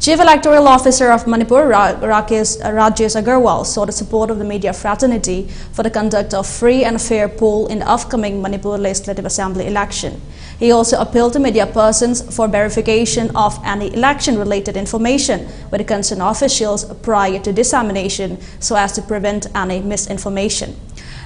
Chief Electoral Officer of Manipur, Rajesh Agarwal, sought the support of the media fraternity for the conduct of free and fair poll in the upcoming Manipur Legislative Assembly election. He also appealed to media persons for verification of any election-related information with the concerned officials prior to dissemination so as to prevent any misinformation.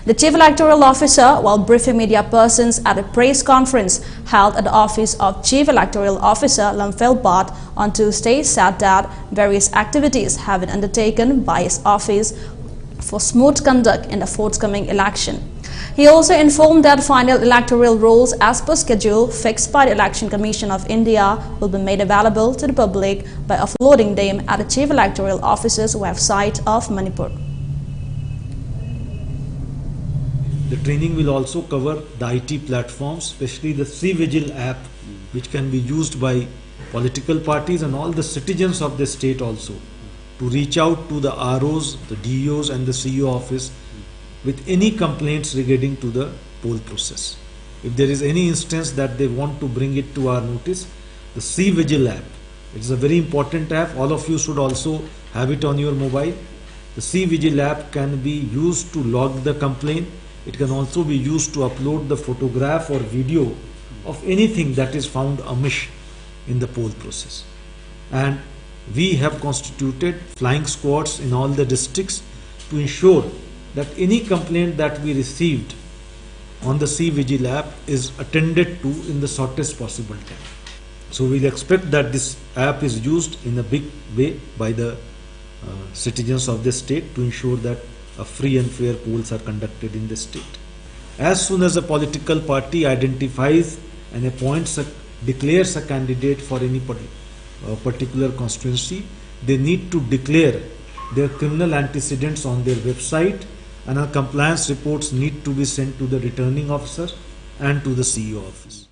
The Chief Electoral Officer, while briefing media persons at a press conference held at the office of Chief Electoral Officer Lamfelbart on Tuesday, said that various activities have been undertaken by his office for smooth conduct in the forthcoming election. He also informed that final electoral rules as per schedule fixed by the Election Commission of India will be made available to the public by uploading them at the Chief Electoral Officer's website of Manipur. The training will also cover the IT platforms, especially the C-Vigil app, which can be used by political parties and all the citizens of the state also, to reach out to the ROs, the DOs and the CEO office with any complaints regarding to the poll process. If there is any instance that they want to bring it to our notice, the C-Vigil app, it is a very important app. All of you should also have it on your mobile. The C-Vigil app can be used to log the complaint. It can also be used to upload the photograph or video of anything that is found amiss in the poll process. And we have constituted flying squads in all the districts to ensure that any complaint that we received on the C-Vigil app is attended to in the shortest possible time. So we expect that this app is used in a big way by the citizens of the state to ensure that free and fair polls are conducted in the state. As soon as a political party identifies and declares a candidate for any particular constituency, they need to declare their criminal antecedents on their website, and our compliance reports need to be sent to the returning officer and to the CEO office.